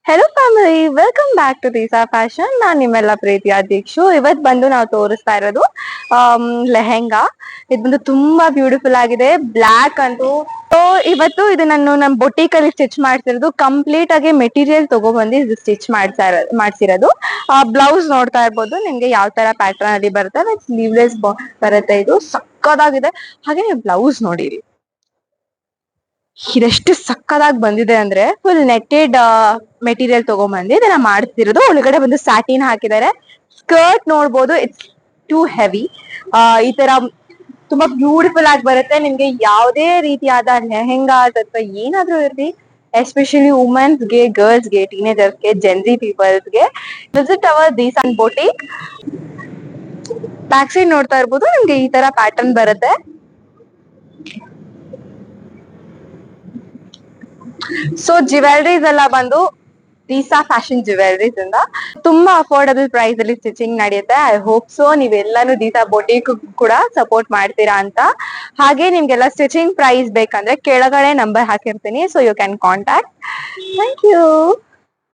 Hello family, welcome back to Deesa fashion. ನಾನ್ ನಿಮ್ಮೆಲ್ಲ ಪ್ರೀತಿಯ ದೀಕ್ಷು. ಇವತ್ ಬಂದು ನಾವು ತೋರಿಸ್ತಾ ಇರೋದು ಲೆಹೆಂಗಾ. ಇದು ಬಂದು ತುಂಬಾ ಬ್ಯೂಟಿಫುಲ್ ಆಗಿದೆ, ಬ್ಲಾಕ್ ಅಂತೂ. ಸೊ ಇವತ್ತು ಇದು ನಾನು ನಮ್ ಬೊಟೀಕ್ ಅಲ್ಲಿ ಸ್ಟಿಚ್ ಮಾಡ್ತಿರೋದು. ಕಂಪ್ಲೀಟ್ ಆಗಿ ಮೆಟೀರಿಯಲ್ ತಗೊಬಂದು ಇದು ಸ್ಟಿಚ್ ಮಾಡ್ಸಿರೋದು. ಬ್ಲೌಸ್ ನೋಡ್ತಾ ಇರ್ಬೋದು ನಿಮ್ಗೆ ಯಾವ ತರ ಪ್ಯಾಟರ್ನ್ ಅಲ್ಲಿ ಬರುತ್ತೆ. ಸ್ಲೀವ್ಲೆಸ್ ಬರುತ್ತೆ. ಇದು ಸಕ್ಕದಾಗಿದೆ. ಹಾಗೆ ಬ್ಲೌಸ್ ನೋಡಿರಿ, ಇದೆಷ್ಟು ಸಕ್ಕದಾಗಿ ಬಂದಿದೆ ಅಂದ್ರೆ ಫುಲ್ ನೆಟ್ಟೆಡ್ ಮೆಟೀರಿಯಲ್ ತಗೊಂಡ್ಬಂದು ಇದನ್ನ ಮಾಡ್ತಿರೋದು. ಒಳಗಡೆ ಬಂದು ಸ್ಯಾಟಿನ್ ಹಾಕಿದ್ದಾರೆ. ಸ್ಕರ್ಟ್ ನೋಡ್ಬೋದು, ಇಟ್ಸ್ ಟೂ ಹೆವಿ. ಈ ತರ ತುಂಬಾ ಬ್ಯೂಟಿಫುಲ್ ಆಗಿ ಬರುತ್ತೆ. ನಿಮ್ಗೆ ಯಾವುದೇ ರೀತಿಯಾದ ಲೆಹೆಂಗಾಸ್ ಅಥವಾ ಏನಾದ್ರೂ ಇರ್ಲಿ, ಎಸ್ಪೆಷಲಿ ವುಮೆನ್ಸ್ಗೆ, ಗರ್ಲ್ಸ್ಗೆ, ಟೀನೇಜರ್ಸ್ಗೆ, ಜೆನ್ಸಿ ಪೀಪಲ್ಸ್ಗೆ ವಿಸಿಟ್ ಅವರ್ ದೀಸನ್ ಬೊಟಿಕ್. ಬ್ಯಾಕ್ ಸೈಡ್ ನೋಡ್ತಾ ಇರ್ಬೋದು, ನಿಮ್ಗೆ ಈ ತರ ಪ್ಯಾಟರ್ನ್ ಬರುತ್ತೆ. ಸೊ ಜ್ಯುವೆಲ್ರೀಸ್ ಎಲ್ಲ ಬಂದು ದೀಸಾ ಫ್ಯಾಷನ್ ಜ್ಯುವೆಲ್ರೀಸ್ ಇಂದ ತುಂಬಾ ಅಫೋರ್ಡಬಲ್ ಪ್ರೈಸ್ ಅಲ್ಲಿ ಸ್ಟಿಚಿಂಗ್ ನಡೆಯುತ್ತೆ. ಐ ಹೋಪ್ ಸೊ ನೀವೆಲ್ಲಾನು ದೀಸಾ ಬೊಟಿಕ್ ಕೂಡ ಸಪೋರ್ಟ್ ಮಾಡ್ತೀರಾ ಅಂತ. ಹಾಗೆ ನಿಮ್ಗೆಲ್ಲ ಸ್ಟಿಚಿಂಗ್ ಪ್ರೈಸ್ ಬೇಕಂದ್ರೆ ಕೆಳಗಡೆ ನಂಬರ್ ಹಾಕಿರ್ತೀನಿ, so you can contact. Thank you.